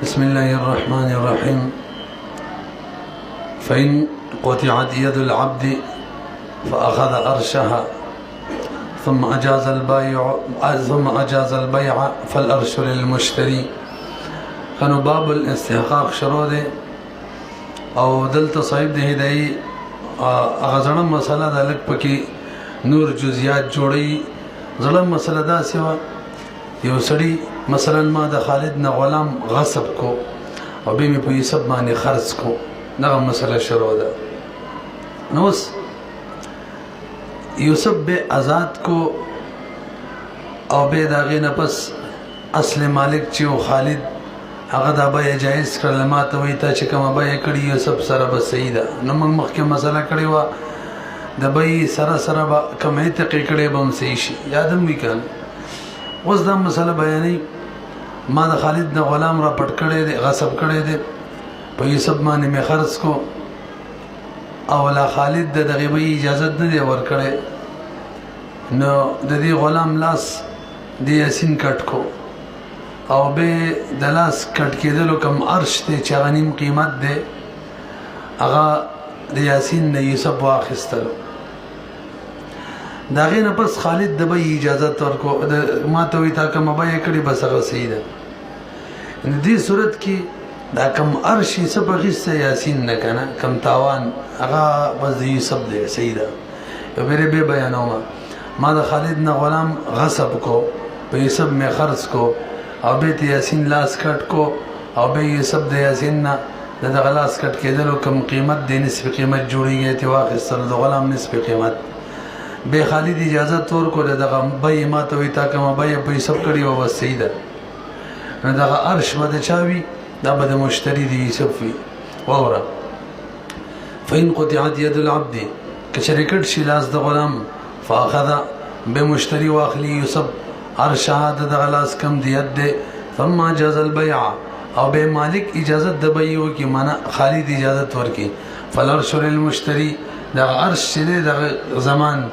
بسم الله الرحمن الرحيم. فإن قطعت يد العبد فأخذ أرشها ثم أجاز البيع فالأرش للمشتري. خنو باب الاستحقاق شروع ده او دلته صاحب ده هدايي اغزړه مسله د لک پکې نور جزئیات جوړي. زړه مسله دا سیوا یو سړی مثلا ما د خالد نه غلام غصب کو او به می په حساب باندې خرڅ کو، دا مسله شروع ده. نو یوسف به آزاد کو او به داغه نه پس اصل مالک چې خالد هغه دا به جایز کړل، ما ته وی ته چې کومه به کړی یوسف سره به صحیح ده. نو موږ مخکې مسله کړی و د به سره به کومه تقی کړی به هم صحیح شي، یادم وی کړل. اوس دا مسله بیانې ما د خالد نه غلام را پټ کړی دی، غصب کړی دی، په یوسف باندې مې خرڅ کو او لا خالد د دغه به اجازه نه دی ورکړی. نو د دې غلام لاس د یاسین کټ کو او به د لاس کټ کېدلو کم عرش ته چې غنیم قیمت دی هغه د یاسین نه یوسف واخیستلو. د هغې نه پس خالد د به اجازت ورکو، ما ته وایي تا کومه بیه کړې بس هغه صحیح ده. دې صورت کې دا کم عرش یوسف اخیسته یاسین نه که نه کم تاوان هغه بس د یوسف دی، صحیح ده. یو بیرې بې بیانومه ما د خالد نه غلام غصب کو، په یوسف مې خرڅ کو او به ته یاسین لاس کټ کو او به یوسف د یاسین نه د دغه لاس کټ کېدلو کم قیمت دی نصف قیمت جوړیږي ته واخیستلو د غلام نصف قیمت. به خالد اجازت ورکو دغه بیې ما ته وایي تا کومه بیه په یوسف کړې وه بس صحیح ده. نو دغه عرش به د چا وي؟ دا به د مشتري د یوسف وي. واوره فإن قطعت يد العبد که چېرې کټ شي لاس د غلام فاخذ به مشتري واخلي یوسف عرشها د دغه لاس کم دیت دی ثم اجاز البيع او به مالک اجازت د بیع وکړي، معنا خالد اجازت ورکړي. فالعرش للمشتري دغه عرش چې دی دغه زمان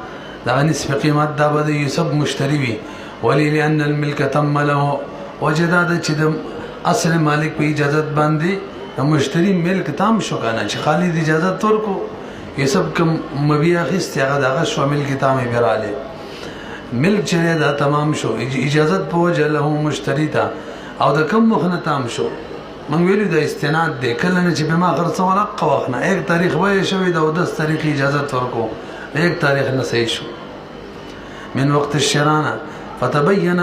دغه نصف قیمت دا به د یوسف مشتري وي. ولې لأن الملک تم له وجه دا ده چې د اصل مالک په اجازت باندې د مشتري ملک تام شو که نه چې خالد اجازت ورکو یوسف کوم مبیع اخیستې هغه دغه شو ملک تام یې برالی ملک چې دا تمام شو اجازت په وجه له مشتری ته او د کم مخ نه تام شو. موږ ویلو د استناد دی کله نه چې به ما خرڅول حق وخت نه 1 تاریخ به شوی د 10 تاریخ اجازت ورکو 1 تاریخ نه صحیح شو من وقت الشرانه فتبين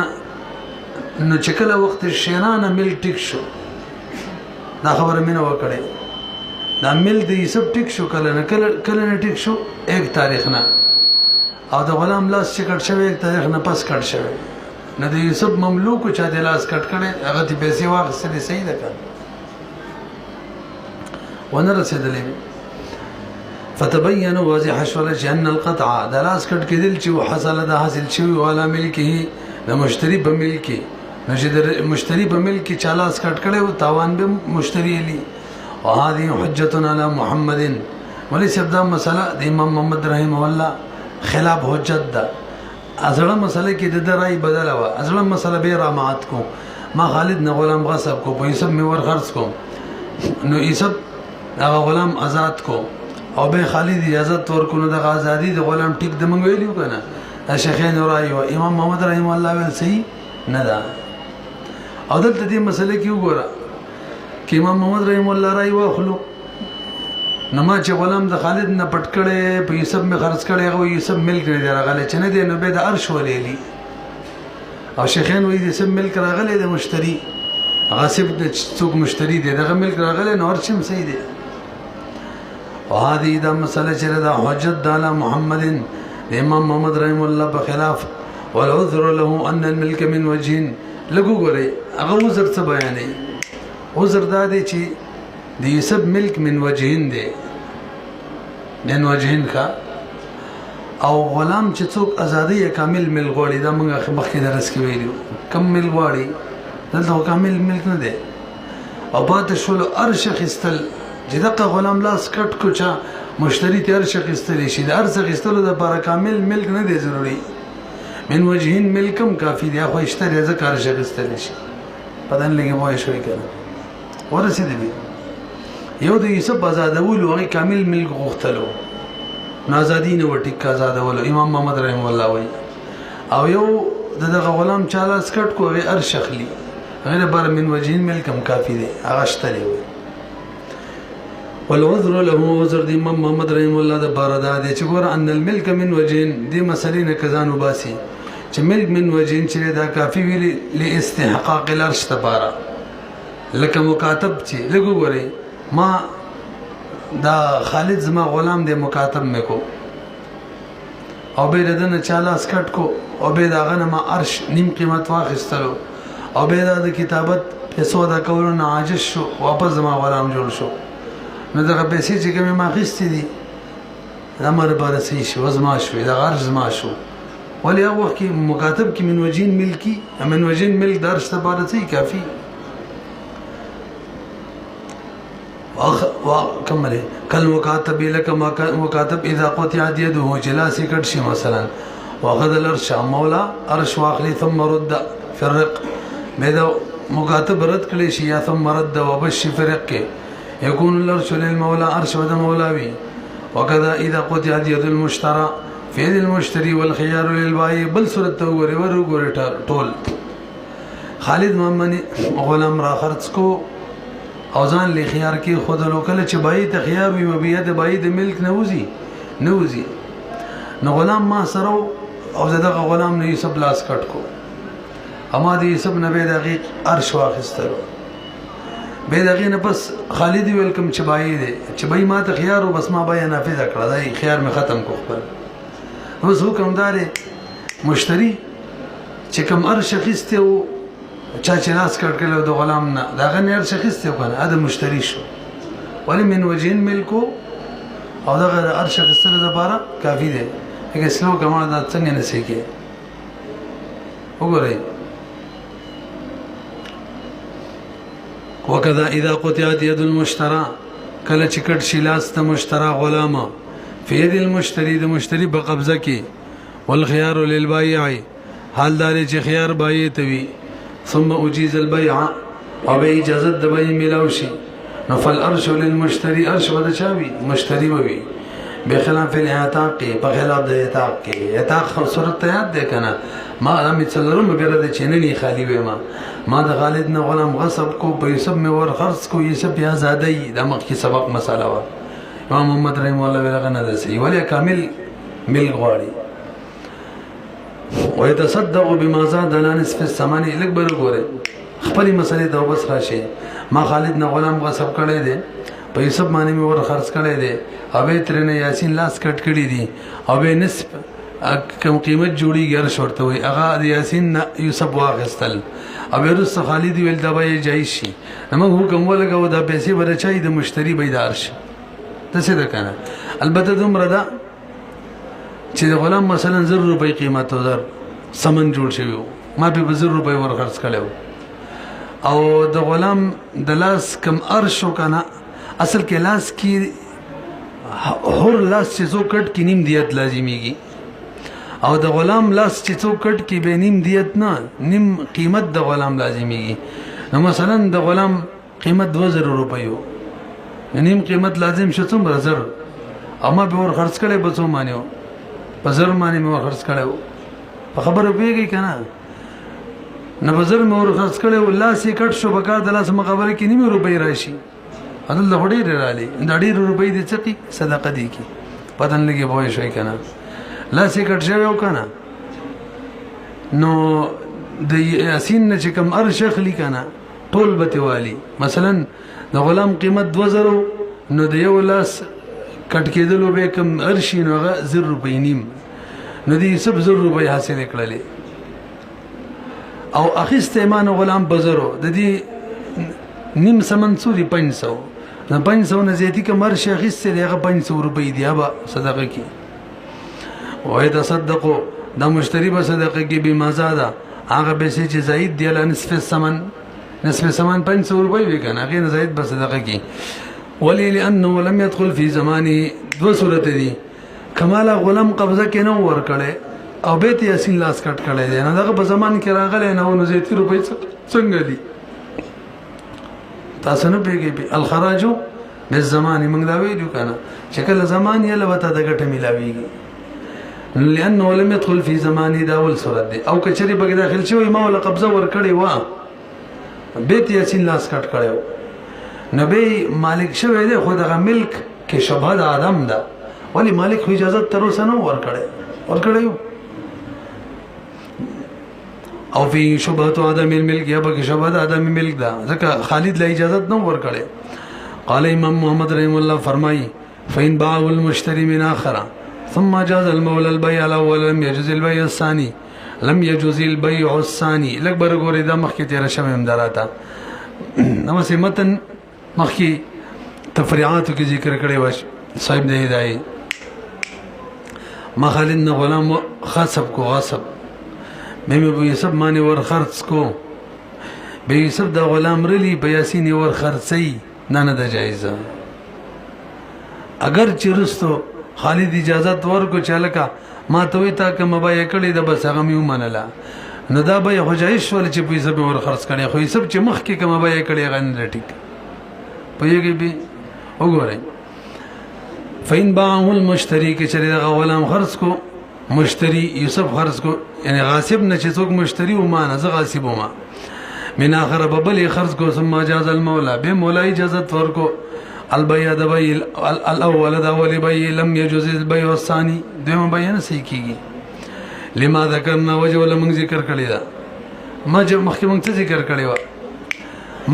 نو چې کله وخت الشرانه ملک ټیک شو دا خبره مینه وکړي دا ملک د یوسف ټیک شو کله نه ټیک شو 1 تاریخ نه او د غلام لاس چې کټ شوی 1 تاریخ نه پس کټ شوی نه د یوسف مملوکو چا د لاس کټ کړی هغه ته پیسې واخیستلې صحیح ده که ونه رسېدلې. فتبین واضح شوله چې ان القطع د لاس کټ کېدل چې حاصله ده حاصل شوي والا ملکه د مشتري په ملک نو چې د مشتري په ملک چا لاس کټ کړی و تاوان به مشتري لی. وهذه حجة على محمد وليس دا مسله د امام محمد رحمه الله خلاف حجت ده. ازړه مسله کې د رائے بدله و، ازړه مسله به را مات کو ما خالد نه غلام غصب کو په یوسف می ور خرڅ کو نو یوسف هغه غلام آزاد کو او به خالد اجازت ورکو نو د آزادی د غلام ټیک د منګ ویلو کنه شیخین رائے و امام محمد رحمه الله ویل صحیح نه ده. او دلته دې مسله کې وګوره کې امام محمد رحمه الله رائے واخلو نو ما چې غلام د خالد نه پټ کړی په یوسف مې خرڅ کړی هغه یوسف ملک نه دی راغلی چې نه دی نو به د عرش ولیلی او شیخین وایي د یوسف ملک راغلی د مشتري غاصب د څوک مشتري دی دغه ملک راغلی نو عرش هم صحیح دی. وهذه دا مسله چې دا حجت د علی محمد د امام محمد رحمه الله په خلاف والعذر له ان الملك من وجه لګو ګورئ هغه عذر څه بیانوي. عذر دا دی چې د یوسف ملک من وجهین دی من وجهین کا او غلام چې څوک ازادي کامل مل غواړي دا موږ مخکې درس کې ویلو کم مل غواړي دلته کامل ملک نه دی او پاتې شولو عرش اخیستل چې دغه غلام لاس کټ کو چا مشتری ته عرش اخیستلی شي د عرش اخیستلو دپاره کامل ملک نه دی ضروري من وجهین ملکم کافي دی خو اشتری ځکه عرش اخیستلی شي پدن لګي وای شوي کنه ورسېدې یو د یوسف آزادولو هغې کامل ملک غوښتلو نو ازادي نه وه ټیک آزادولو امام محمد رحم الله وایي او یو د دغه غلام چا لاس کټ کو هغې ارش اخلي هغې لپاره من وجهین ملک هم کافي دی هغه شته دی والعذر له عذر د امام محمد رحم الله د پاره دا دی چې ګوره ان الملک من وجهین دې مسلې نه که ځان وباسي چې ملک من وجهین چې دا کافي وي لاستحقاق الارش دپاره لکه مکاتب چې لږ وګورئ ما دا خالد زما غلام دی مکاتب مې کو او بیا د ده نه چا لاس کټ کو او بیا د هغه نه ما عرش نیم قیمت واخیستلو او بیا دا د کتابت پیسو ادا کولو نه عاجز شو واپس زما غلام جوړ شو نو دغه پیسې چې کومې ما اخیستې دي دا ما دپاره صحیح شوه زما شوې دغه عرش زما شو ولې هغه وخت کې مکاتب کې من وجین ملکي من وجین ملک د عرش دپاره صحیح کافي وكمل كالمكاتب لك مكاتب اذا قطعت يده جلاس كرشي مثلا واخذ الارش مولا ارش واخلي ثم رد في الرق بيد مكاتب رد كل شيء ثم رد وبش في الرق يكون الارش للمولى ارش ود مولوي وكذا اذا قطعت يد المشترى في يد المشتري والخيار للبائع بل صورت ور ټول خالد محمد غلام را خرڅ کو او ځان له خيار کې خود لو کله چې بای ته خيار وي مبيد بای د ملک نوزي نو غلام ما سره او دغه غلام نه یوسف لاس کټ کو اما د یوسف نه به دقیق عرش واخستلو به دغه نه پس خالد ویلکم چې بای دی چې بای ما ته خيار او بس ما بای نافذ کړه دا خيار می ختم کو خپل اوس حکم دار مشتری چې کوم عرش خسته او چا چې لاس کټ کړو د غلام نه دا غنیر شخص ته کنه دا مشتری شو ولی من وجهین ملکو او دا غیر ار شخص ته لپاره کافی دی هغه سلو کما دا څنګه نسی کې وګورئ وکذا اذا قطعت يد المشترى کله چې کټ شي لاس ته مشترى غلامه في يد المشتري د مشتری په قبضه کې والخيار للبائع حال دار چې خيار بایع ته وي ثم اجيز البيع او به اجازه د بيع ملاوشي نفل ارش للمشتري ارش بده چاوي مشتري وي بخلاف الاعتاق په خلاف د اعتاق کې اعتاق صورت یاد ده کنه ما هم څلورم مګر د چیننی خالی وې ما د خالد نه غلام غصب کو په یوسف می ور خرڅ کو یوسف یا زادای د مخ کی سبق مساله وا امام محمد رحم الله ویلغه نه دسي ولی کامل مل غواړي ويتصدق بما زاد على نصف الثمن لک بر ګوره خپل مسلې دا بس راشي ما خالد نه غلام غصب کړي دي په یوسف باندې می ور خرڅ کړي دي او به ترنه یاسین لاس کټ کړي دي او به نصف کم قیمت جوړیږي هر شورته وي هغه د یاسین یوسف واغستل او به رس خالد ویل دا به جایز شي موږ حکم ولګو دا پیسې ورچای د مشتری بیدار شي څه ده کنه البته دومره ده چې د غلام مثلا 100 روپۍ قیمت او زر سمن جوړ شوی ما په 100 روپۍ ور خرڅ کړو او د غلام د لاس کم ارشو کنه اصل کې لاس کې هر لاس چې زو کټ کې نیم دیت لازمیږي او د غلام لاس چې زو کټ کې به نیم دیت نه نیم قیمت د غلام لازمیږي نو مثلا د غلام قیمت 2000 روپۍ نیم قیمت لازم شو څومره زر اما به ور خرڅ کړي به څو مانیو په زر باندې مور خرڅ کړو په خبره پیږي کنه نه په زر مور خرڅ کړو الله سي کټ شو بکار د لاس مقابله کې نیمه روپۍ راشي اصل د هډې رالي د ډېر روپۍ دي چې صدقه دي کی پدن لګي وای شي کنه لا سي کټ شوی کنه نو د یاسین نه چې کوم ارشخ لیکنه ټول بته والی مثلا د غلام قیمت 2000 نو د یو لاس کټ کېدلو به کم ارشي نو هغه 0 روپۍ نیم نو دې سب 0 روپۍ حاصل کړلې او اخیسته ایمان غلام بزرو د دې نیم سمن سوري 500 نه 500 نه زیاتی کوم ارشي اخیسته هغه 500 روپۍ دی ابا صدقه کی وای تصدقوا د مشتری به صدقه کی به مزاده هغه به چې زائد دی له نصف ثمن 500 روپۍ وکنه هغه زائد به صدقه کی ولی لانه لم يدخل في زمانه دو صورت دي کمال غلام قبضه کې نو ور کړي او بیت یاسین لاس کټ کړي دي نه دغه په زمان کې راغلی نه نو زیتی روپۍ څنګه دي تاسو نه پیږي الخراج بالزمان موږ دا ویلو کنه چې کله زمان یې لوته د ګټه ملاويږي لانه لم يدخل في زمان داول صورت دی او کچري بګ داخل شوی ما ول قبضه ور کړی و بیت یاسین لاس کټ کړو نبی مالک شوی دی خو دغه ملک کې شبهه د آدم ده ولی مالک خو اجازه تر اوسه نه ور کړی او فی شبهه آدم الملک یا بګ شبهه د آدم ملک ده ځکه خالد له اجازه نه ور کړی قال امام محمد رحم الله فرمای فین باع المشتری من اخر ثم جاز المولى البيع الاول لم يجوز البيع الثاني لم يجوز البيع الثاني لکبر ګورې دا مخکې تیر شوم امداراته نو سه متن مخکې تفریعات کې ذکر کړي واش صاحب دې هدايه ما خالد نه غلام غصب کو غصب مې به سب معنی ور خرڅ کو به سب د غلام رلی بیاسین ور خرڅي نه ده جایزه اگر چرستو خالد اجازت ورکو چالکا ما توي تا کوم بای کړي د بس هغه میو منله نو دا به حجایش ول چې پیسې به ور خرڅ کړي خو سب چې مخ کې کوم بای کړي غن رټیک پوهیږي به وګورئ فین باعه المشتری کې چې د غلام خرڅ کو مشتری یوسف خرڅ کو یعنی غاصب نه چې څوک مشتری و ما نه ز غاصب و ما من اخر ببل خرڅ کو ثم جاز المولى به مولا اجازت ورکو البيع د بيع الاول د اول بيع لم يجوز البيع الثاني دغه بیان صحیح کیږي لما ذکرنا وجه ولا موږ ذکر کړی دا ما چې مخکې موږ څه ذکر کړی و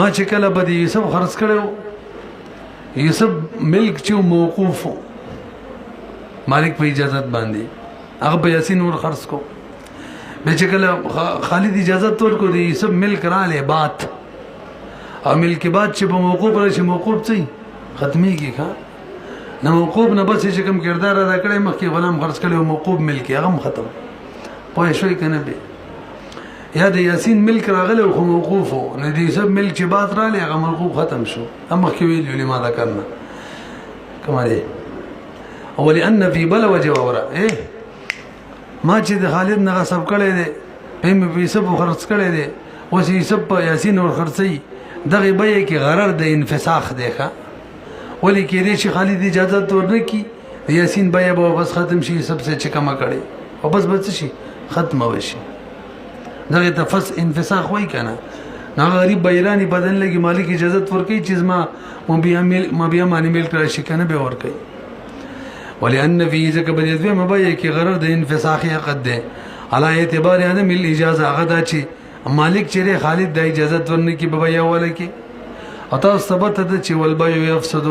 ما چې کله بده یوسف خرڅ کړو یوسف ملک چې موقوف مالک په اجازه باندې هغه په یاسین ور خرڅ کو به چې کله خالد اجازه ورکو دی یوسف ملک را له بات او ملک بعد چې په موقوف راشي موقوف څه ختمي کی ښا نو موقوف نه بس چې کوم کردار ادا کړي مخکې غلام خرڅ کړي او موقوف ملک هغه ختم پوه شوي کنه به یا د یاسین ملک راغله او موقوف نه دي سب ملک چې بعد را لې هغه موقوف ختم شو اما خو ویل لماذا کرنا کما دي او لان في بل وجوورا ما چې د خالد نه غصب کړي دي هم به سب خرڅ کړي دي او چې سب یاسین ور خرڅي دغه به کې غرر د انفساخ دی ښا ولی کې دې چې خالد اجازه ورنکي یاسین به بس ختم شي سب څه چې کما کړي او بس شي ختم وشي دغه تفس انفساخ وای کنه نه غریب بیرانی بدن لګي مالک اجازه ورکي چې ما بیا معنی مل کړی شي کنه به ورکي ولئن فی ذک بدیت ما به کې غرر د انفساخ حق ده علی اعتبار عدم الاجازه غدا چې مالک چې خالد د اجازه ورنکي به بیا ولکي اته ثبت ده چې ول بيع يفسد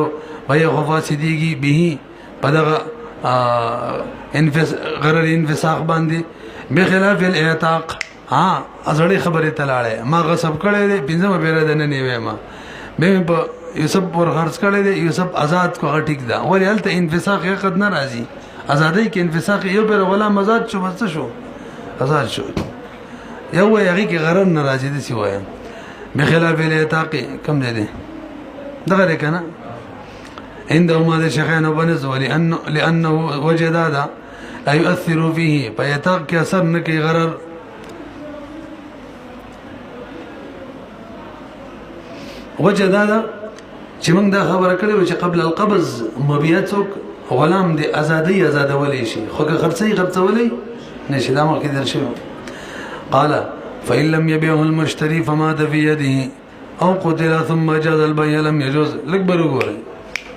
بيع فاسديږي به پدغه غرر انفساخ باندې بخلاف الاعتاق ازړی خبره تلاړه ما غصب کړی دی پنځمه بیره د نه نیوي ما به په یوسف ور خرڅ کړی دی یوسف آزاد کو ټیک دا ولی هلته انفساخ یې قد نه راځي ازادۍ کې انفساخ یو بیر غلام آزاد شو بس شو آزاد شو یو یې کې غرر نه راځي د سی وایم بخلاف الاعتاق کم دی دغه کنه عندهما ذا شيخين وبنز لانه وجد هذا لا يؤثر فيه فيتاق اثر نکي غرر وجد هذا چې موږ دا خبره کړې چې قبل القبض مبياتك غلام دي ازادي ولې شي خو خرڅولې نشي دا مخکې درشي قال فإن لم يبيعه المشتري فمات في يده او قتل ثم جاز البيع لم يجوز لکبر وګورئ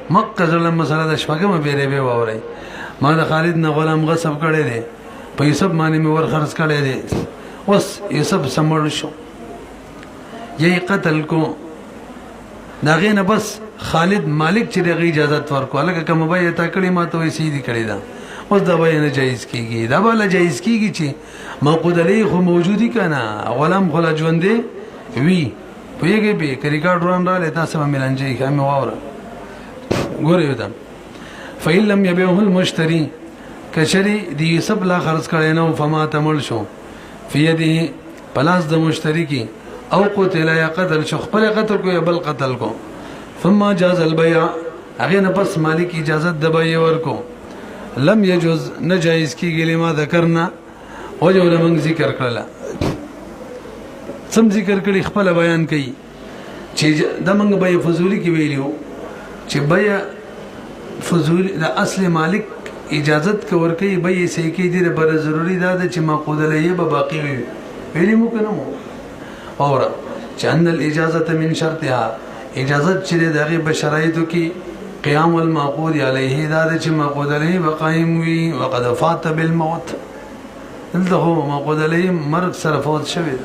مکه زله مسله د شپږم بیره به ووري ما د خالد نه غلام غصب کړي دي په یوسف باندې مې ور خرڅ کړي دي اوس یوسف سمړ شو یې قتل کو داغه نه بس خالد مالک چې دغه اجازه ورکو لکه کوم به تا کړي ما ته وې سیدی کړي دا اوس دا به نه جایز کیږي دا به نه جایز کیږي چې موقود علی خو موجودی کنه غلام خلا ژوندې وی پویږي به ریکارډ وران را لته سم ملنجي خامي واوره ګورې ودا فإن لم يبيعه المشتري کشری دی سب لا خرڅ کړي نو فما تمل شو فی یده پلاس د مشتری کی او قتل یا قتل شو خپل قتل کو یا بل قتل کو ثم جاز البيع هغه نه پس مالک اجازه د بيع ورکو لم يجوز نجایز کیږي لما ذکرنا وجه لمن ذکر کړل سم ذکر کړي خپل بیان کړي چې د منګ به فضولی کې ویلیو چې بیا فضولی د اصل مالک اجازت کور کوي به صحیح کې دي بر ضروری دا چې معقود علیه به باقی وي ویلی مو کنه مو اور چې ان الاجازه من شرطها اجازت چې دغه بشرایتو کې قیام المعقود علیه دا چې معقود علیه بقائم وي وقد فات بالموت دلته هو معقود علیه مرګ سره فوت شوی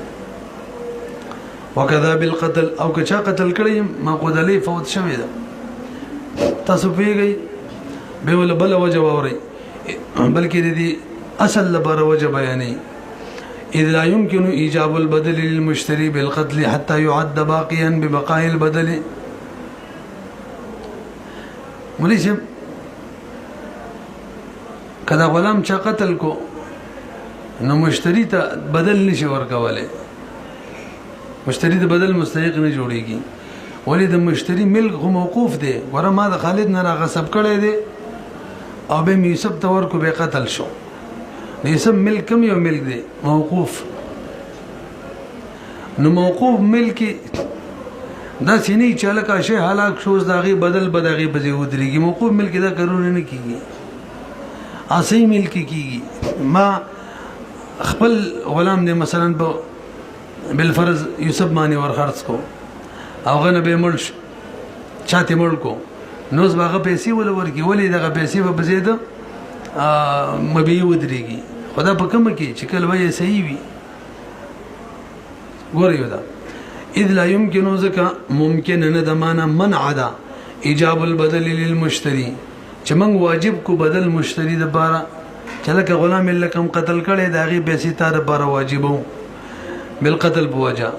وکذا بالقتل او که چا قتل کړي معقود علیه فوت شوی ده تاسو پیږئ به ول بل وجه ووري بلکې د دې اصل لپاره وجه بیانې اذ لا يمكن ايجاب البدل للمشتري بالقتل حتى يعد باقيا ببقاء البدل مليشم کدا غلام چا قتل کو نو مشتری ته بدل نشي ورکواله مشتری ته بدل مستحق نه جوړيږي ولی د مشتری ملک خو موقوف دی ور ما د خالد نه را غصب کړي دی او به میسب تور کو به قتل شو نیسب ملک کم یو ملک دی موقوف نو موقوف ملک دا سینې چاله کا شی هلاک شوز داغي بدل بداغي بځي ودرېږي موقوف ملک دا کارونه نه کیږي اسی ملک کیږي ما خپل غلام دی مثلا په بالفرض یوسف مانی ور خرڅ کو او غنه به مړ چاته مړ کو نوز باغه پیسې ول ورکی ولې دغه پیسې په بزیده مبي ودرېږي خدا په کوم کې چې کله وایي صحیح وي ګورئ دا اذ لا يمكن ذکا ممکن نه د معنا منع ده ایجاب البدل للمشتري چې موږ واجب کو بدل مشتری د بارا چلکه غلام لکم قتل کړي داغي پیسې تار بارا واجبو بالقتل بوجا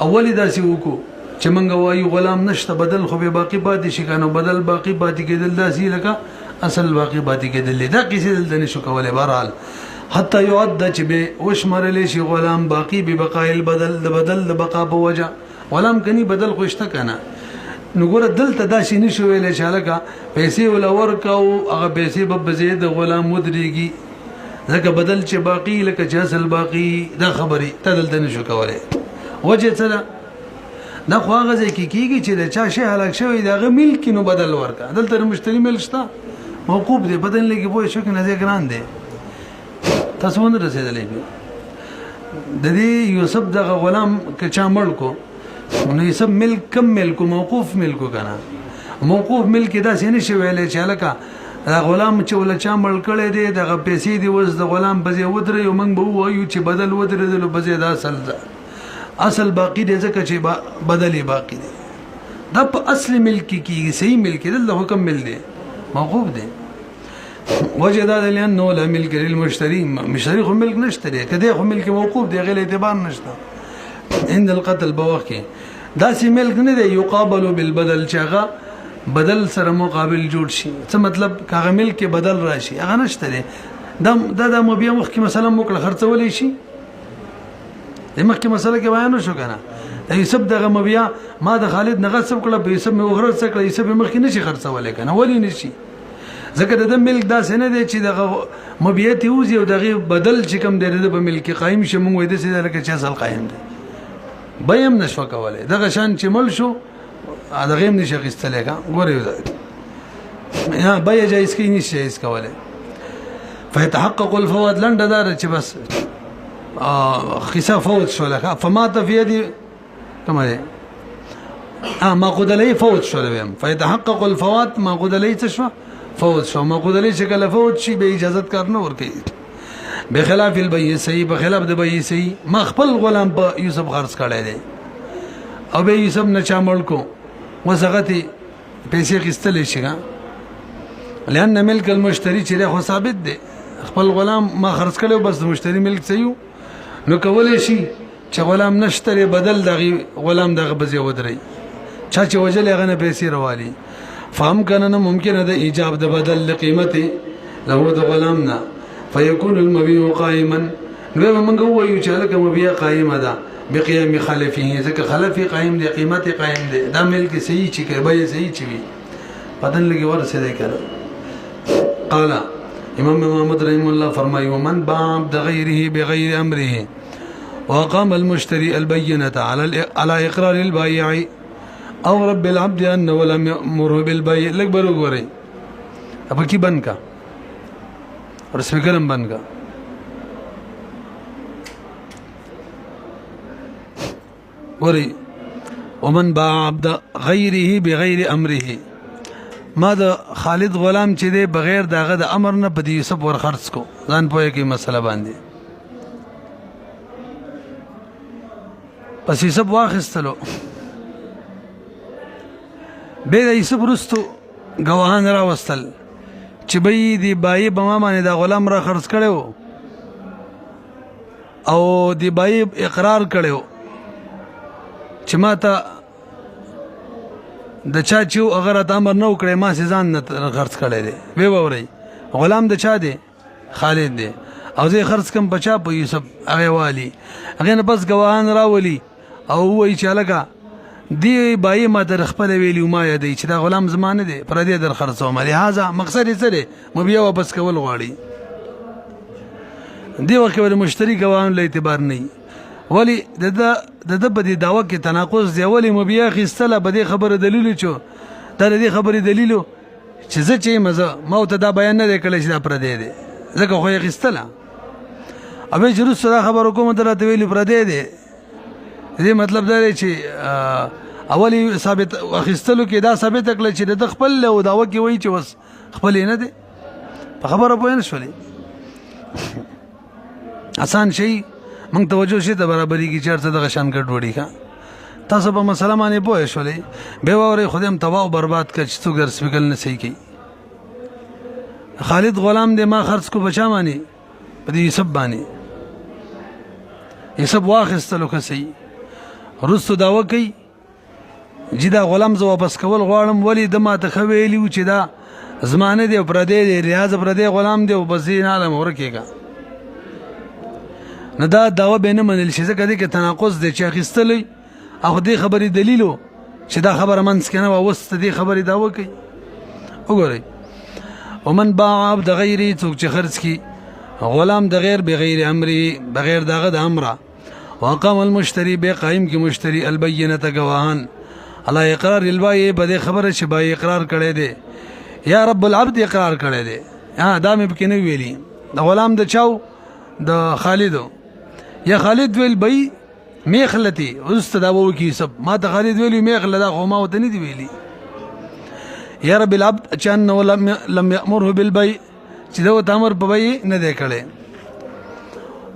اولی داسې وکړو چې موږ وایو غلام نشته بدل خو به باقی پاتې شي کنه بدل باقی پاتې کېدل داسې لکه اصل باقی پاتې کېدل دا کیسه دلته نشو کولای بهرحال حتی يعد چې به وشمرل شي غلام باقی به بقاء البدل د بدل د بقا په وجه غلام کني بدل خوشته کنه نو ګور دلته دا شي نشو ویل چې لکه پیسې ول ورکاو هغه پیسې به بزید غلام مدريږي ځکه بدل چې باقی لکه چې اصل باقی دا خبري ته دلته نشو کولای وجه څه دا خو هغه ځکه کیږي چې د چا شی هلاک شوی دغه ملک نو بدل ورکا دلته مشتری ملک شته موقوف دی بدل لګي پوه شو کنه ځای ګران دی تاسو ونه رسیدلې د دې یوسف دغه غلام که چا مړ کو نو یوسف ملک کم ملک موقوف ملک کنه موقوف ملک دا سینې شی ویلې چې لکه غلام چې ول چا مړ کړي دی دغه پیسې دی وز د غلام بځي ودرې یو موږ به وایو چې بدل ودرې د بځي دا اصل باقی دی ځکه چې بدلی باقی دی دا په اصل ملک کې صحیح ملک دی د حکم مل دی موقوف دی وجه دا لانه لا ملک للمشتري مشتري خو ملک نشته دی کله خو ملک موقوف دی غیر اعتبار نشته عند القتل بوخه دا سي ملک نه دی يقابل بالبدل چاغه بدل سره مقابل جوړ شي څه مطلب کاغه ملک بدل راشي هغه نشته دی دا مو بیا مخکې مثلا موکل خرڅولې شي دمخکې مسله کې بیان شو کنه یوسف دغه مبیا ما د خالد نغصب کړه به یوسف مې وغرض کړه یوسف مخکې نشي خرڅولې کنه ولی نشي ځکه د ملک دا سنه دی چې دغه مبیا ته وزي او دغه بدل چې کوم دی د ملک قائم شي مونږ وې د سې لکه چې اصل قائم دی بیم نشو کولای دغه شان چې مل شو دغه هم نشي غستلې کا ګورې یا بیا جایز کې نشي جایز کولای فيتحقق الفوائد لنډه دار چې بس خسا فوت شو لك فمات في يدي كما هي ما قد لي فوت شو لهم فيتحقق الفوات ما قد لي تشوا فوت شو ما قد لي شكل فوت شي باجازه کرنا ور کوي بخلاف البيع صحیح بخلاف د بيع صحیح ما خپل غلام په یوسف خرڅ کړی دی او به یوسف نه چا مړ کو وسغتي پیسې خستلې شي لأن ملک المشتري چې خو ثابت دی خپل غلام ما خرڅ کړو بس مشتری ملک صحیح نو کولای شي چې غلام نشتري بدل دغه غلام دغه بځي ودري چا چې وجل هغه نه پیسې روالي فهم کنه ممکن ده ایجاب د بدل لقیمته له د غلامنا فيكون المبيع قائما نو موږ وایو چې لکه مبيع قائمه ده بقيام خلفه ځکه خلفي قائم دي قیمت قائم دي دا ملک صحیح چې کوي به صحیح چوي بدل لګي ورسه ده کړه قال امام محمد رحم الله فرمایي ومن باع بغيره بغير امره وقام المشتري البينه على اقرار البائع او رب العبد ان ولم يأمره بالبيع لك برو غوري اب کی بند کا اور سپیکرم بند کا غوري ومن باع عبد غيره بغير امره ما د خالد غلام چې دی بغیر داغه د امر نه په یوسف ور خرڅ کو ځان پوهه کې مسله باندې پس یوسف واخستلو به د یوسف رستو گواهان را وستل چې به دی بای بما باندې د غلام را خرڅ کړو او دی بای اقرار کړو چې ما ته د چا چې اگر ته امر نو کړې ما سي ځان نه خرڅ کړی دی وی ووري غلام د چا دی خالد دی او زه خرڅ کم بچا په یوسف هغه والی هغه نه بس گواهان راولي او وای چې لکه دی بای ما در خپل ویلی ما یادی چې دا غلام زمانه دی پر دې در خرڅو مې لہذا مقصد یې څه دی مو بیا واپس کول غواړي دی وخت ول مشتری گواهان له اعتبار نه ولی د په دې داوا کې تناقض دی ولی مو بیا خستله به دې خبره دلیل چو دا دې خبره دلیل چې زه چې مزه ما ته دا بیان نه کړل چې دا پر دې دی ځکه خو یې خستله اوبه جرو سره خبر کوم درته ویلی پر دې دی دې مطلب دا دی چې اولی ثابت اخستلو کې دا ثابت کړل چې د خپل له داوا کې وایي چې وس خپل نه دی په خبره پوه نه شولې آسان شي مونږ توجه شي ته برابرۍ کې چرته د غشان کټ وړي کا تاسو په مسله باندې پوه شولې به وره خودم تباہ او برباد کړ چې څو ګر سپیکل نه صحیح کی خالد غلام دې ما خرڅ کو بچا مانی په دې یوسف باندې یوسف واخستلو که صحیح رستو داوا کوي جدا غلام زو واپس کول غواړم ولی د ما ته خویلی چې دا زمانه دی پر دې ریاض پر دې غلام دی او بزین عالم ورکیږي نه دا داوا به نه منل شي ځکه دې کې تناقض دی چې اخیستلې او دې خبرې دلیلو چې دا خبره منځ کنه او وست دې خبرې داوا کوي وګورئ ومن باع عبد غیری څوک چې خرڅ کی غلام د غیر بغیر امری بغیر دغه د امره وقام المشتري بقائم کی مشتری البینه گواهان الله اقرار البای بده خبره چې بای اقرار کړي دي یا رب العبد اقرار کړي دي ها دا مې پکې نه ویلي د غلام د چاو د خالدو یا خالد ویل بای میخلتی اوس دا وو کی سب ما ته خالد ویلی میخله دا خو ما وته نه دی ویلي یا رب العبد چان لم یامره بالبيع چې دا تامر په بای نه دی کړي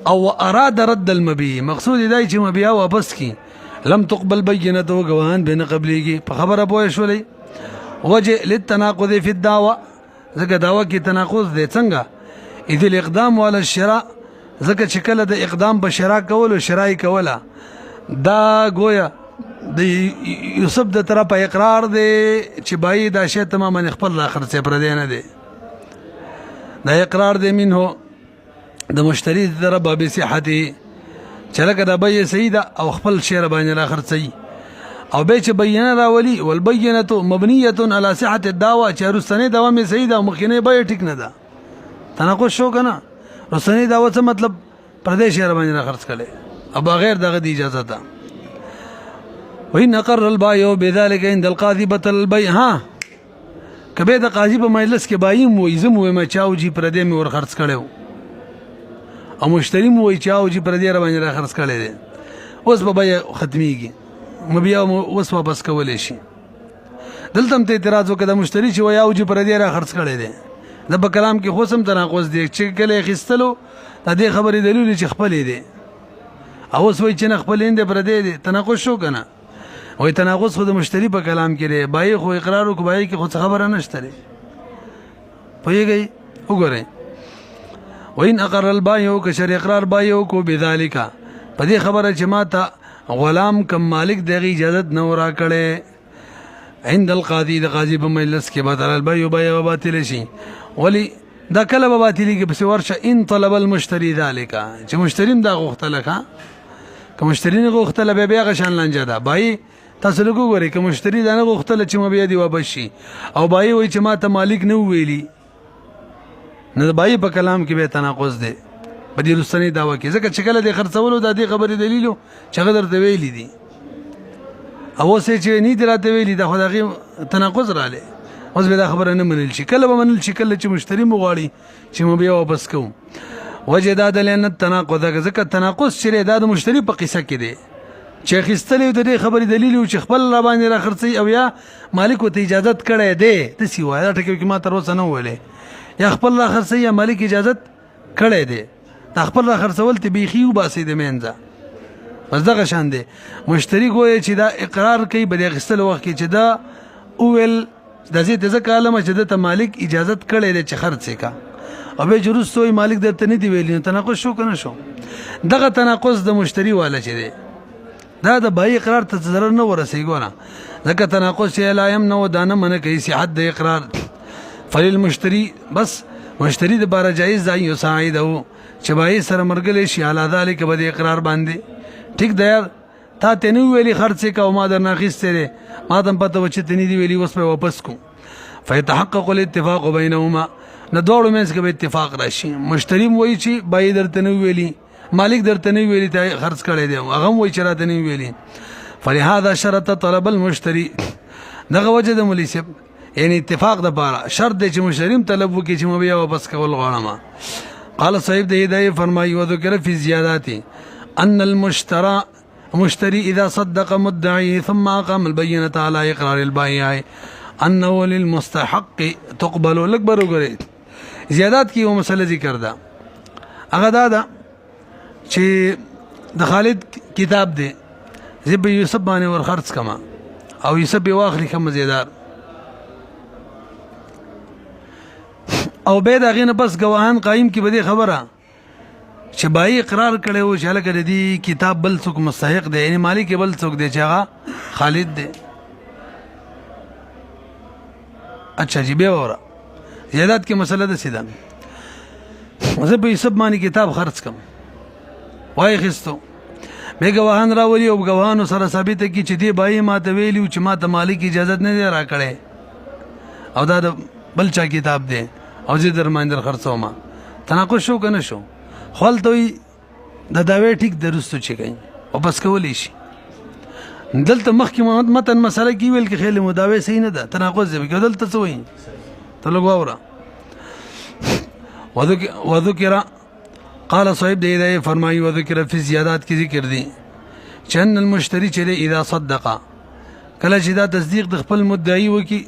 او اراد رد المبيع مقصود دی چې مبيع واپس کی لم تقبل بينته غواهان بين قبليږي په خبره پوه شولې وجه للتناقض في الدعوه ځکه دعوه کې تناقض دی څنګه اذ الاقدام على الشراء ځکه چې کله د اقدام په شراء کول او شرای کوله دا گویا د یوسف د طرف اقرار دی چې بای دا شی تماما خپل اخر څخه پر دی نه دی دا اقرار دی منه د مشتری در باب صحته چلکه د بای سیده او خپل شعر باندې اخر صحیح او به چې بیان راولي والبینه مبنیه علی صحه الدعوه چې رسنه دوامه سیده او مخینه بای ټیک نه ده تناقض شو کنه رسنه دعوه څه مطلب پردیش شعر باندې خرڅ کړي او بغیر دغه دی اجازه ده وان اقر البایع بذلك عند القاضي بطل البيع ها کبه د قاضي په مجلس کې بایم وې زمو ما چاو جی پر دې مې ور خرڅ کړو او مشتری مو وای چاو چې پر دې را باندې را خرڅ کړي دي اوس به بیا ختميږي مو بیا اوس واپس کولې شي دلته ته اعتراض وکړه مشتری چې وای او چې پر دې را خرڅ کړي دي د په کلام کې خو سم تناقض دی چې کله خستلو د دې خبرې دلیل چې خپل دي او اوس وای چې نه خپل اند پر دې دي تناقض شو کنه وای تناقض خو د مشتری په کلام کې دی بای خو اقرار وکړي بای کې خو خبره نشته لري پوهیږي وګورئ وین اقر البایع کشر اقرار بایع کو بذالک په دې خبره چې ماته غلام کم مالک دغه اجازه نه ورا کړي عند القاضي د قاضي په مجلس کې بدل البيع بيع باطل شي ولی دا کله به باطلی کې پس ورشه ان طلب المشتري ذلك چې مشتریم دا غوښتل کا کوم مشتری نه غوښتل به بیا غشان لنجه ده بای تاسو له وګورئ کوم مشتری دا نه غوښتل چې مبیا دی واپس شي او بای وای چې ما ته مالک نه ویلی نه بای په کلام کې به تناقض دی په دې رسنی داوا کې ځکه چې کله د خرڅولو د دې خبرې دلیلو چې غدر ته ویلی دي او سه چې نه دراته ویلي دا خدای تناقض رااله اوس به دا خبره نه منل شي کله به منل شي کله چې مشتری مغواړي چې مو بیا واپس کوم وجه دا د لن التناقض ځکه تناقض چې دا د مشتری په قصه کې دی چې خستلې د دې خبرې دلیل او چې خپل را باندې را خرڅي او یا مالک ته اجازه کړې ده د سی وایي ټکي کې ما تر اوسه نه ویلې یا خپل را خرڅي یا مالک اجازه کړې ده د خپل را خرڅول ته بيخي وباسي د مینځه بس دغه شان دی مشتری ګوي چې دا اقرار کوي به د خستل وخت کې چې دا اول د زی ته ځکه علامه چې د مالک اجازه کړې ده چې خرڅ کا او به جروستوي مالک درته نه دی ویلی تناقض شو کنه شو دغه تناقض د مشتری والا چې دی دا د بای اقرار ته ضرر نه ورسي ګونه ځکه تناقض چې لا يمنع دانه من کوي صحت د اقرار فللمشتری بس مشتری د بار جایز دی یساعد او چې بای سره مرګل شي اعلی ذالک به د اقرار باندې ټیک دی تا ته نو ویلی خرڅ کا او ما در ناخسته ما دم پته و چې تنی دی ویلی اوس په واپس کو فيتحقق الاتفاق بينهما نه دوړو مینس کې به اتفاق راشي مشتری وایي چې بای درته نو ویلی مالک درته نه ویلی ته خرڅ کړی دی هغه وایي چې راته نه ویلی فلهذا شرط طلب المشتري دغه وجه د ملیسب یعنی اتفاق د پاره شرط دی چې مشتری طلب وکړي چې مبیا واپس کول غواړم قال صاحب د هدايه فرمایي وذكر في زيادات ان المشتري اذا صدق مدعيه ثم اقام البينه على اقرار البائع انه للمستحق تقبل الاكبر وګره زیادات کی و مسله ذکر ده هغه دا چې د خالد کتاب دی زب یوسف باندې ور خرڅ کما او یوسف به واخلي کوم زیادار او به دا غینه بس گواهان قائم کی بده خبره چې بای اقرار کړي او چې لکه دی کتاب بل څوک مستحق دی یعنی مالک بل څوک دی چې هغه خالد دی اچھا جی به وره زیادات کی مسله ده سیده زه به یوسف باندې کتاب خرڅ کم وای خستو به گواهان راولي او گواهانو سره ثابت کی چې دی بای ما ته ویلو چې ما ته مالک اجازه نه دی را کړې او دا بل چا کتاب دی او زه در باندې خرڅوم تناقض شو کنه شو خپل دوی د داوی ټیک درستو چې کوي او بس کولی شي دلته مخکې متن مسله کې ویل کې خېل مداوی صحیح نه ده تناقض دی کې دلته څه وایي ته لګوره وذکر قال صاحب دی دا فرمایي وذکر فی زیادات کی ذکر دی چن المشتری چې اذا صدق کله چې دا تصدیق د خپل مدعی وکي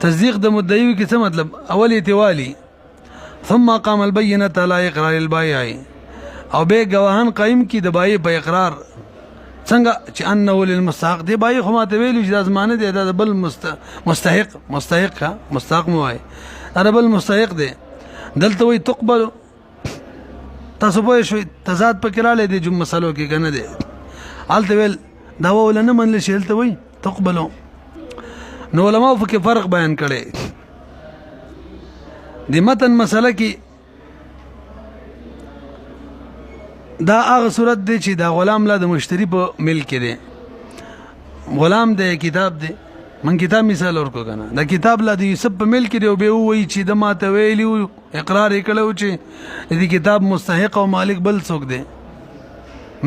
تصدیق د مدعی وکي څه مطلب اول ایتوالی ثم قام البینه على اقرار البائع او به گواهان قائم کی د بای په اقرار څنګه چې انه للمستحق دی بای خو ماته ویلو چې د زمانه دی د بل مستحق موای اره بل مستحق دی دلته وی تقبل تاسو به شوي تضاد په کراله دي جم مسلو کې کنه دي الته ویل دا ولنه منل شي الته وی تقبلوا نو علماء په فرق بیان کړي د متن مسله کې دا هغه صورت دی چې دا غلام لا د مشتری په ملک دی غلام د کتاب دی من کتاب مثال ورکو کنه دا کتاب لا د یوسف په ملک دی او به وی چې د ماته ویلی اقرار وکړو چې د کتاب مستحق او مالک بل څوک دی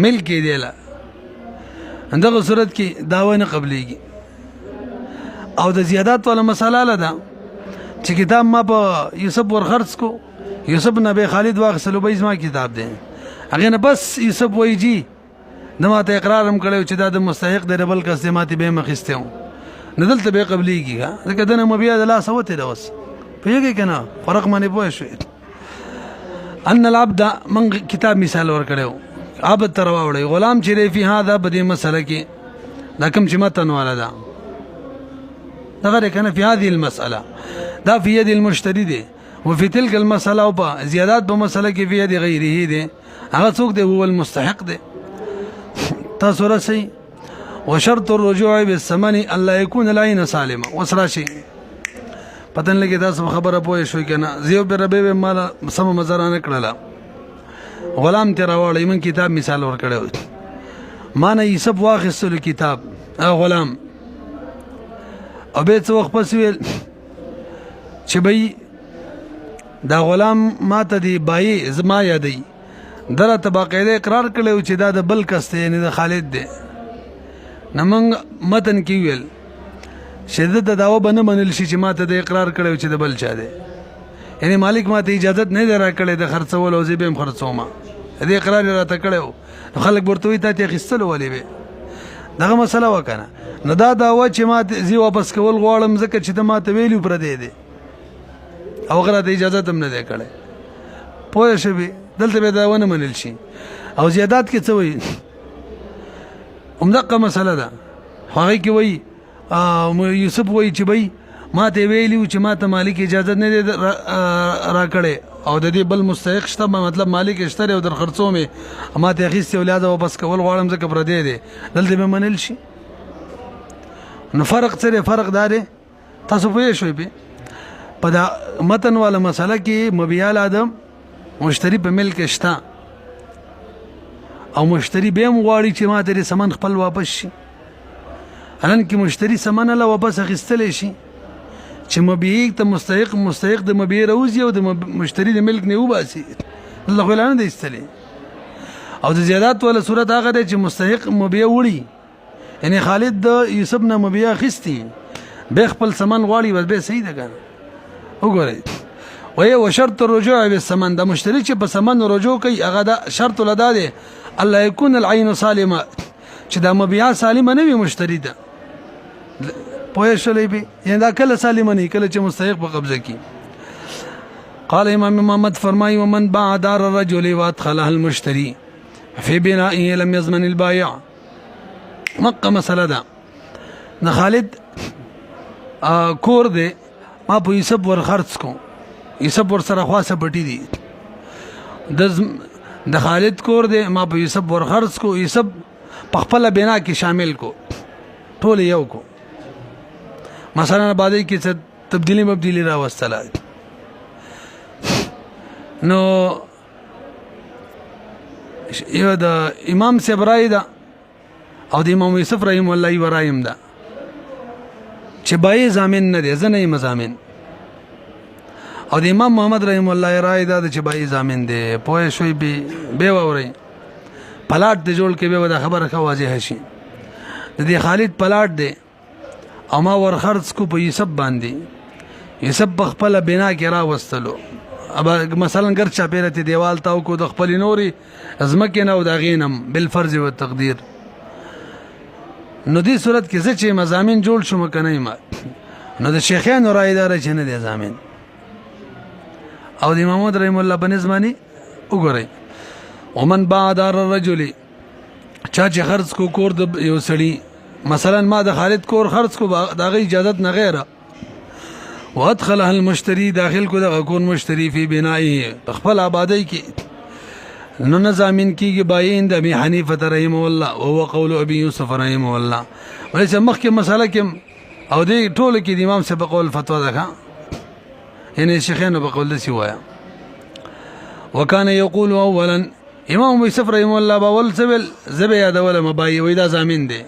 ملک دی لا اندغه صورت کې داوا نه قبليږي او د زیادات ولا مساله لده چې کتاب ما په یوسف ور خرڅ کو یوسف نبی خالد واغسلو به اسما کتاب دی هغه نه بس یوسف وایي نه ماته اقرار هم کړو چې دا د مستحق دی بل کس ماته به مخسته ندلته به قبليږي ځکه دنه مبیا د لا سوته ده وس پیږي کنه فرق باندې پوه شو ان العبد من کتاب مثال ور کړو عبد تر وړي غلام چې فی هذا بده مسله کې دا کوم چې متن والا ده دغه کنه فی هذه المساله دا فی ید المشتری دی وفي تلك المساله او په زیادات په مسله کې فی ید غیره دی هغه څوک دی هو المستحق دی تاسو راسي وشرط الرجوع بالثمن الا يكون العين سالمه وسراشي پتن لګي تاسو خبره پوه شو کنه زیو به ربه مال سم مزرانه کړلا غلام تیر واړی من کتاب مثال ور کړو ما نه یسب واخصل کتاب غلام او به څو وخت پس ویل چې بای دا غلام ماته دی بای زما یادې دره تباقیده اقرار کړو چې دا د بل کس ته یعنی د خالد دی نمنګ متن کې ویل شدت دعوه بنه منل شي چې ماته د اقرار کړو چې د بل چا دی یعنی مالک ماته اجازه نه درا کړې د خرڅول او زیبم خرڅوما دې اقرار راته کړو خلک ورته وي ته خستل ولې به دغه مسله وکنه نو دا دعوه چې ما زی واپس کول غواړم ځکه چې ته ماته ویلو پر دې دی او غره ته اجازه هم نه دی کړې پوه شوې دلته به دا ونه منل شي او زیادات کې څه وایي همدغه مسله ده هغه کې وایي یوسف وایي چې بھائی ما ته ویلیو چې ما ته مالک اجازه نه دی را کړې او د دې بل مستحق شته مطلب مالک اشتري او در خرڅو مې ما ته اخیستې ولاده واپس کول غواړم ځکه پر دې دی دلته به منل شي نو فرق څه فرق دار تاسو پوه شئ په دا متن والا مسله کې مبيال ادم مشتری په ملک شته او مشتری به مغواړي چې ما ته سامان خپل واپس شي الان کې مشتری سامان له واپس اخیستل شي چې مبيع ته مستحق د مبيع روزي او د مشتری د ملک نه وباسي الله غلانه د استلې او د زیادات ولا صورت هغه دی چې مستحق مبيع وړي یعنی خالد د یوسف نه مبيع خستی به خپل سامان غواړي بس به صحیح ده کنه وګورئ و شرط الرجوع بالثمن دا مشتری چې په ثمن رجوع کوي هغه دا شرط لدا دی الله يكون العين سالمه چې دا مبيع سالمه نه وي مشتری ده پوه شولې به یعنی دا کله سالمه نه کله چې مستحق په قبضه کی قال امام محمد فرمای ومن باع دار الرجل وادخلها المشتري في بنائه لم يضمن البائع مقه مسله ده د خالد کور دی ما په یوسف ور خرڅ کو یوسف ور سره خاصه پټی دي د خالد کور دی ما په یوسف ور خرڅ کو یوسف په خپل بنا کې شامل کو ټول یو کو مثلا باندې کې څه تبدیلی را وستله نو یو د امام سبرای دا او د امام یوسف رحم الله ورایم دا چې بای زامن نه دي زنه مزامن او د امام محمد رحم الله رای دا چې بای زامن دي پوه شوي به ووري پلاټ د جوړ کې به دا خبره واضح شي د دې خالد پلاټ دی اما ور خرڅ کو په یوسف باندې یوسف خپل بنا کې را وستلو اب مثلا ګر چا پیرته دیوال تاو کو د خپل نوري ازمکه نو دا غینم بالفرض او تقدیر نو دې صورت کې چې مزامین جوړ شو مکنه ما نو د شیخین رای دار چې نه دي زامین او د محمد رحم الله بنزمانی وګورئ ومن باع دار الرجل چا چې خرڅ کو کور د یو سړی مثلا ما د خالد کور خرڅ کو دغه اجازه نه غیره وادخلها المشتري داخل کو د کور مشتری فی بنائه خپل آبادی کې نو نظامین کیږي باین د ابي حنیفه رحم الله او هو قول ابي يوسف رحم الله ولې مخکې مساله کې او دې ټول کې د امام سبق قول فتوا ده یعنی شیخانو په قول دسی وایا وکانه یقول اولا امام يوسف رحم الله باول سبل زبه یاد ولا مبای وېدا زامین دي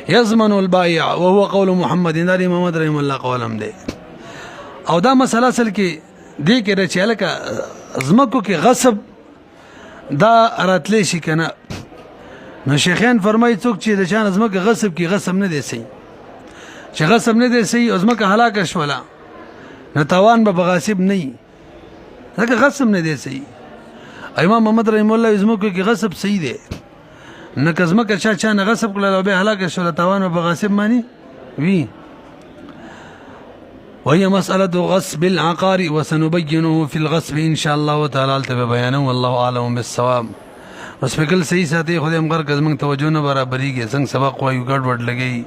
يضمن البائع وهو قول محمد دار محمد رحم الله قولم دي او دا مسله اصل کې دې کې چې لکه زمکو کې غصب دا راتلی شي کنه نو شیخان فرمایي څوک چې د شان زمکه غصب کې غصب نه دي سي چې غصب نه دي سي زمکه هلاک شولا نه توان به غاصب نه ځکه غصب نه دي سي امام محمد رحم الله زمکو کې غصب صحیح دي نه کزمکه چا نه غصب کړل او به هلاک شولا توان به غاصب مانی وی وهي مسألة غصب العقار وسنبينه في الغصب إن شاء الله تعالى تبيانه والله أعلم بالصواب بس بكل صحیح ساتي خدای مغر کزمن توجه نه برابرۍ کې څنګه سبق وایو ګډ وډ لګي